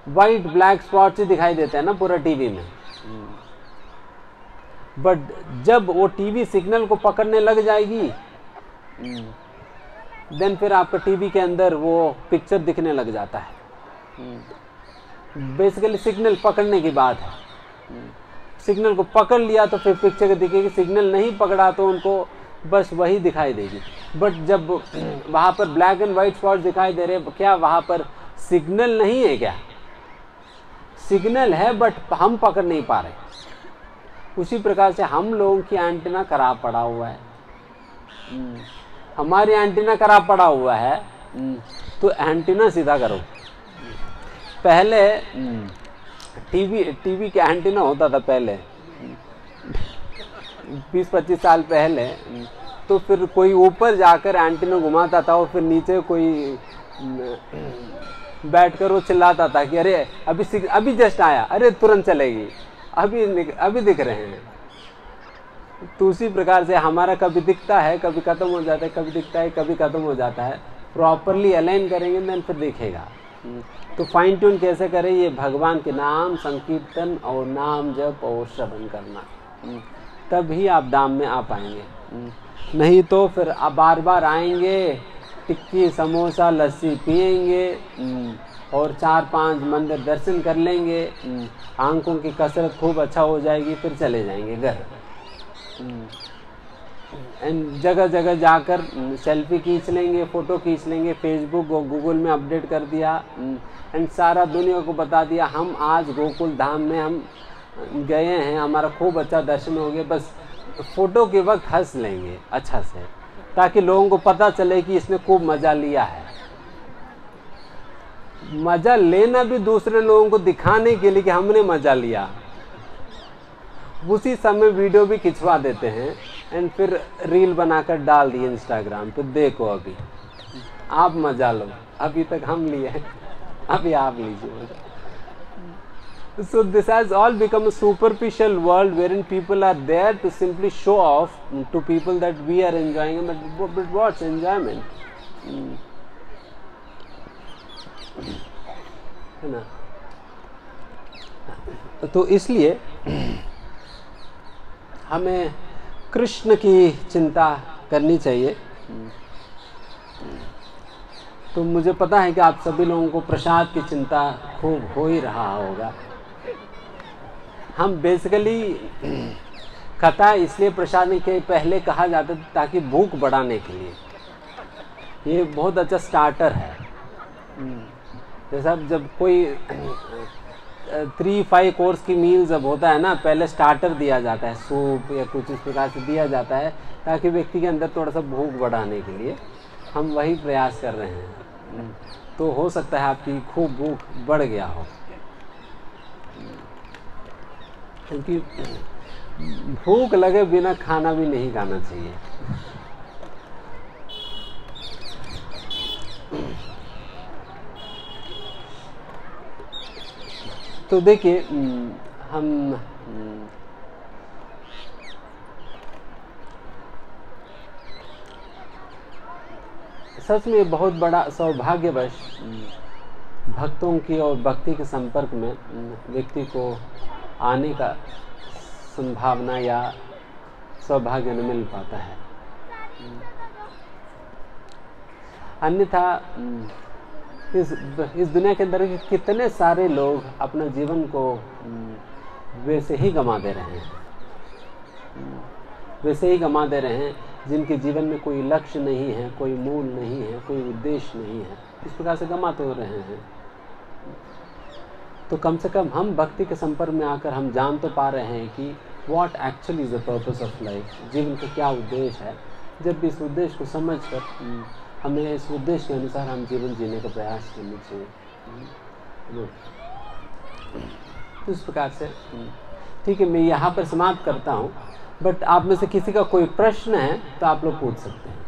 वाइट ब्लैक स्पॉट्स ही दिखाई देते हैं ना पूरा टीवी में। बट जब वो टीवी सिग्नल को पकड़ने लग जाएगी, देन फिर आपका टीवी के अंदर वो पिक्चर दिखने लग जाता है। बेसिकली सिग्नल पकड़ने की बात है। सिग्नल को पकड़ लिया तो फिर पिक्चर दिखेगी, सिग्नल नहीं पकड़ा तो उनको बस वही दिखाई देगी। बट जब वहाँ पर ब्लैक एंड वाइट स्पॉट दिखाई दे रहे, क्या वहाँ पर सिग्नल नहीं है? क्या सिग्नल है, बट हम पकड़ नहीं पा रहे। उसी प्रकार से हम लोगों की एंटीना खराब पड़ा हुआ है। हमारी एंटीना खराब पड़ा हुआ है, तो एंटीना सीधा करो। पहले टीवी के एंटीना होता था पहले 20-25 साल पहले, तो फिर कोई ऊपर जाकर एंटीना घुमाता था और फिर नीचे कोई बैठकर वो चिल्लाता था कि अरे अभी जस्ट आया, अरे तुरंत चलेगी, अभी दिख रहे हैं। तो उसी प्रकार से हमारा कभी दिखता है, कभी खत्म हो जाता है, कभी दिखता है, कभी खत्म हो जाता है। प्रॉपरली अलाइन करेंगे देन फिर दिखेगा। तो फाइन ट्यून कैसे करें? ये भगवान के नाम संकीर्तन और नाम जप और श्रवण करना, तभी आप धाम में आ पाएंगे। नहीं तो फिर आप बार बार आएंगे, टिक्की समोसा लस्सी पिएंगे और 4-5 मंदिर दर्शन कर लेंगे, आंखों की कसरत खूब अच्छा हो जाएगी, फिर चले जाएंगे घर। एंड जगह जगह जाकर सेल्फी खींच लेंगे, फ़ोटो खींच लेंगे, फेसबुक और गूगल में अपडेट कर दिया एंड सारा दुनिया को बता दिया हम आज गोकुल धाम में हम गए हैं, हमारा खूब अच्छा दर्शन हो गया। बस फ़ोटो के वक्त हंस लेंगे अच्छा से, ताकि लोगों को पता चले कि इसने खूब मज़ा लिया है। मज़ा लेना भी दूसरे लोगों को दिखाने के लिए कि हमने मज़ा लिया। उसी समय वीडियो भी खिंचवा देते हैं एंड फिर रील बनाकर डाल दिए इंस्टाग्राम पे, देखो अभी आप मज़ा लो, अभी तक हम लिए हैं, अभी आप लीजिए। So this has all become a superficial world wherein people are there to simply show off to people that we are enjoying, but what's enjoyment? है ना? तो इसलिए हमें कृष्ण की चिंता करनी चाहिए। तो मुझे पता है कि आप सभी लोगों को प्रसाद की चिंता खूब हो ही रहा होगा। हम बेसिकली कथा इसलिए प्रसाद के पहले कहा जाता था ताकि भूख बढ़ाने के लिए। ये बहुत अच्छा स्टार्टर है। जैसा जब कोई 3-5 कोर्स की मील जब होता है ना, पहले स्टार्टर दिया जाता है, सूप या कुछ इस प्रकार से दिया जाता है ताकि व्यक्ति के अंदर थोड़ा सा भूख बढ़ाने के लिए। हम वही प्रयास कर रहे हैं। तो हो सकता है आपकी खूब भूख बढ़ गया हो, क्योंकि भूख लगे बिना खाना भी नहीं खाना चाहिए। तो देखिए हम सच में बहुत बड़ा सौभाग्यवश भक्तों की और भक्ति के संपर्क में व्यक्ति को आने का संभावना या सौभाग्य न मिल पाता है। अन्यथा इस दुनिया के अंदर कितने सारे लोग अपना जीवन को वैसे ही गंवा दे रहे हैं, वैसे ही गंवा दे रहे हैं जिनके जीवन में कोई लक्ष्य नहीं है, कोई मूल नहीं है, कोई उद्देश्य नहीं है। इस प्रकार से गंवाते हो रहे हैं। तो कम से कम हम भक्ति के संपर्क में आकर हम जान तो पा रहे हैं कि what actually is the purpose of life, जीवन का क्या उद्देश्य है। जब भी इस उद्देश्य को समझकर हमें इस उद्देश्य के अनुसार हम जीवन जीने का प्रयास करना चाहिए। तो इस प्रकार से ठीक है, मैं यहाँ पर समाप्त करता हूँ। बट आप में से किसी का कोई प्रश्न है तो आप लोग पूछ सकते हैं।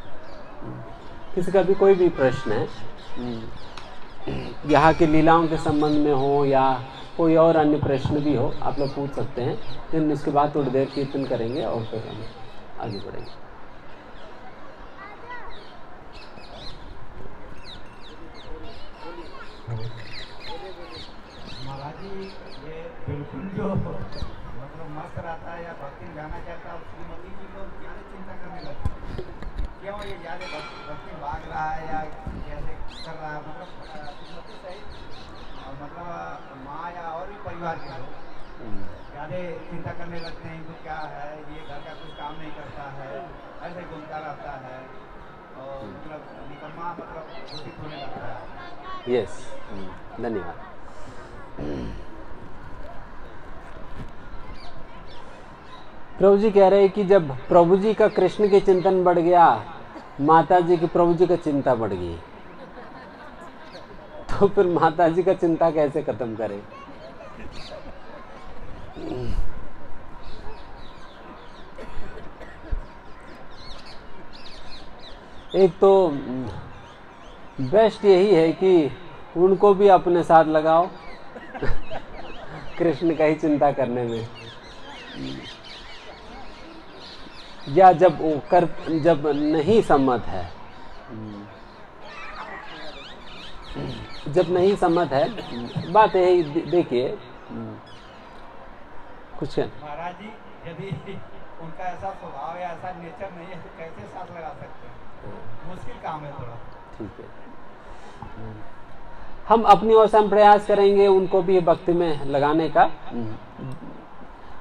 किसी का भी कोई भी प्रश्न है, यहाँ की लीलाओं के संबंध में हो या कोई और अन्य प्रश्न भी हो, आप लोग पूछ सकते हैं। फिर इसके बाद थोड़ी देर कीर्तन करेंगे और फिर हम आगे बढ़ेंगे। महाराज जी, ये बिल्कुल जो मतलब मस्त रहता है या भक्ति में जाना चाहता है, श्रीमती जी को ज़्यादा चिंता करने लगती है। क्यों ये ज़्यादा भक्ति भाग रहा है या कैसे कर रहा है, मतलब श्रीमती सहित मतलब माँ या और भी परिवार के लोग ज़्यादा चिंता करने लगते हैं। इनको क्या है, ये घर का कुछ काम नहीं करता है, ऐसे घूमता रहता है और मतलब निकम्मा मतलब घोषित होने लगता है। यस, धन्यवाद। प्रभु जी कह रहे हैं कि जब प्रभु जी का कृष्ण के चिंतन बढ़ गया, माता जी की प्रभु जी का चिंता बढ़ गई, तो फिर माता जी का चिंता कैसे खत्म करें? एक तो बेस्ट यही है कि उनको भी अपने साथ लगाओ कृष्ण का ही चिंता करने में। या जब नहीं सम्मत है, जब नहीं सम्मत है, बात यही देखिए कुछ महाराज जी, यदि उनका ऐसा स्वभाव या ऐसा नेचर नहीं है तो कैसे साथ लगा सकते हैं? मुश्किल काम है थोड़ा। ठीक है, हम अपनी ओर से हम प्रयास करेंगे उनको भी भक्ति में लगाने का।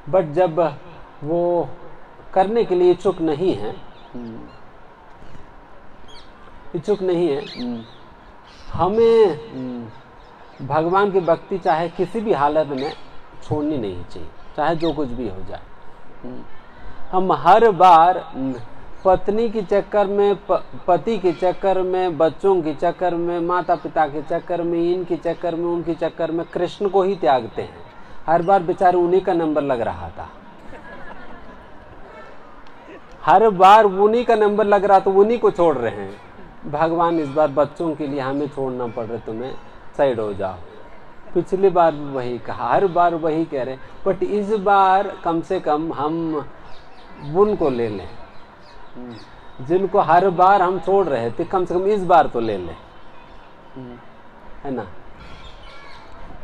बट जब वो करने के लिए इच्छुक नहीं है, हमें भगवान की भक्ति चाहे किसी भी हालत में छोड़नी नहीं चाहिए, चाहे जो कुछ भी हो जाए। हम हर बार पत्नी के चक्कर में, पति के चक्कर में, बच्चों के चक्कर में, माता पिता के चक्कर में, इनके चक्कर में, उनके चक्कर में कृष्ण को ही त्यागते हैं। हर बार बेचारे उन्हीं का नंबर लग रहा था, हर बार उन्हीं का नंबर लग रहा तो उन्हीं को छोड़ रहे हैं। भगवान इस बार बच्चों के लिए हमें छोड़ना पड़ रहा, तुम्हें साइड हो जाओ। पिछली बार भी वही कहा, हर बार वही कह रहे, बट इस बार कम से कम हम उनको ले लें जिनको हर बार हम छोड़ रहे थे, कम से कम इस बार तो ले लें, है ना।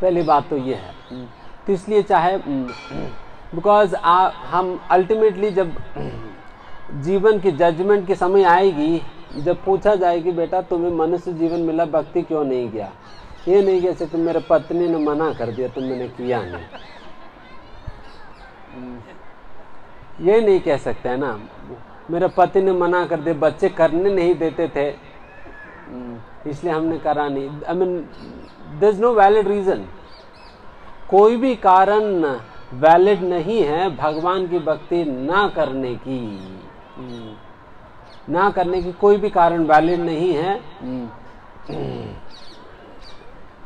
पहली बात तो ये है। तो इसलिए चाहे बिकॉज हम अल्टीमेटली जब जीवन की जजमेंट के समय आएगी, जब पूछा जाएगी बेटा तुम्हें मनुष्य जीवन मिला, भक्ति क्यों नहीं किया, ये नहीं कह सकते मेरे पत्नी ने मना कर दिया तो मैंने किया नहीं, ये नहीं कह सकते है ना। मेरे पति ने मना कर दिया, बच्चे करने नहीं देते थे इसलिए हमने करा नहीं। I mean there is no valid reason, कोई भी कारण वैलिड नहीं है भगवान की भक्ति ना करने की। ना करने की कोई भी कारण वैलिड नहीं है।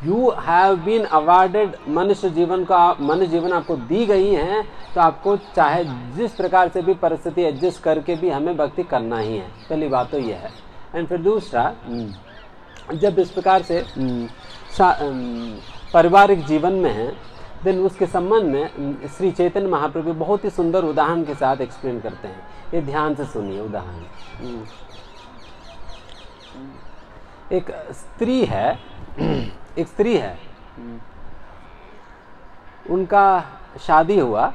यू हैव बीन अवार्डेड, मनुष्य जीवन आपको दी गई है, तो आपको चाहे जिस प्रकार से भी परिस्थिति एडजस्ट करके भी हमें भक्ति करना ही है। पहली बात तो यह है। एंड फिर दूसरा, जब इस प्रकार से पारिवारिक जीवन में है, देन उसके संबंध में श्री चैतन्य महाप्रभु बहुत ही सुंदर उदाहरण के साथ एक्सप्लेन करते हैं। ये ध्यान से सुनिए उदाहरण। एक स्त्री है, उनका शादी हुआ,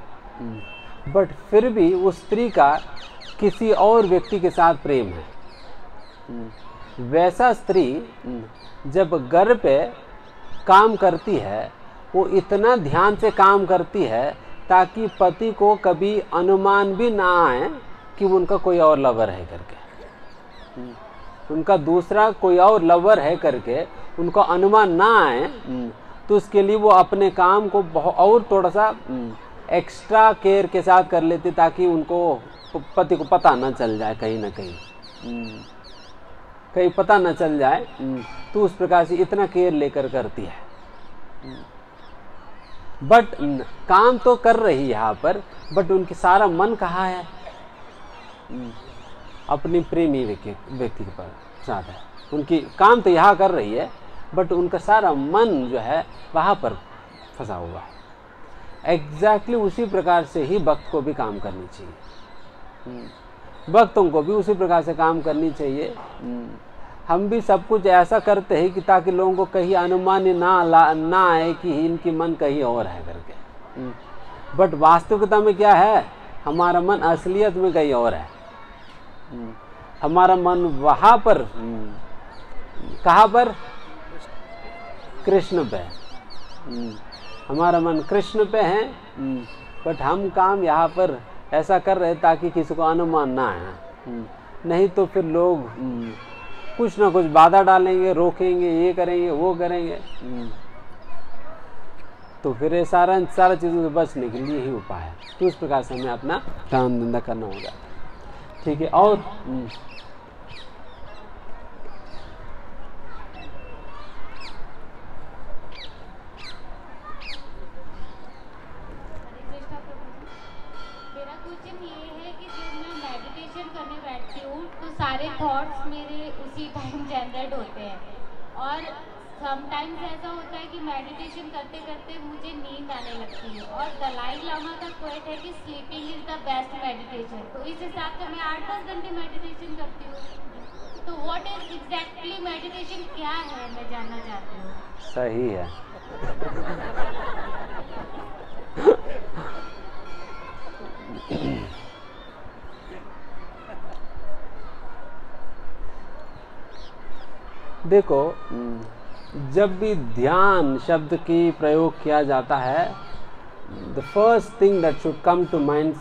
बट फिर भी उस स्त्री का किसी और व्यक्ति के साथ प्रेम है। वैसा स्त्री जब घर पे काम करती है, वो इतना ध्यान से काम करती है ताकि पति को कभी अनुमान भी ना आए कि उनका कोई और लवर है करके, उनका दूसरा कोई और लवर है करके उनको अनुमान ना आए। तो उसके लिए वो अपने काम को बहुत और थोड़ा सा एक्स्ट्रा केयर के साथ कर लेती, ताकि उनको पति को पता ना चल जाए, कहीं ना कहीं पता ना चल जाए। तो उस प्रकार से इतना केयर लेकर करती है। बट काम तो कर रही है यहाँ पर, बट उनकी सारा मन कहाँ है? अपनी प्रेमी व्यक्ति के साथ है। उनकी काम तो यहाँ कर रही है, बट उनका सारा मन जो है वहाँ पर फंसा हुआ है। एग्जैक्टली उसी प्रकार से ही भक्त को भी काम करनी चाहिए, भक्तों को भी उसी प्रकार से काम करनी चाहिए। हम भी सब कुछ ऐसा करते हैं कि ताकि लोगों को कहीं अनुमान ना आए कि इनकी मन कहीं और है करके। बट वास्तविकता में क्या है? हमारा मन असलियत में कहीं और है। हमारा मन वहाँ पर, कहाँ पर? कृष्ण पे। हमारा मन कृष्ण पे है, बट हम काम यहाँ पर ऐसा कर रहे ताकि किसी को अनुमान ना आए। नहीं तो फिर लोग कुछ ना कुछ बाधा डालेंगे, रोकेंगे, ये करेंगे, वो करेंगे। तो फिर ये सारा चीज़ों से बचने के लिए ही उपाय है। तो उस प्रकार से हमें अपना काम धंधा करना होगा। ठीक है। और मेरा क्वेश्चन ये है कि जब मैं मेडिटेशन करने बैठती हूँ तो सारे थॉट्स मेरे उसी टाइम जनरेट होते हैं, और समटाइम्स ऐसा होता है कि मेडिटेशन करते करते मुझे नींद आने लगती है। और दलाई लामा का क्वेट है कि sleeping is the best meditation. तो इस हिसाब से मैं 8-10 घंटे मेडिटेशन करती हूँ। तो व्हाट इज एग्जैक्टली मेडिटेशन क्या है, मैं जानना चाहती हूँ। सही है। देखो, जब भी ध्यान शब्द की प्रयोग किया जाता है, the first thing that should come to mind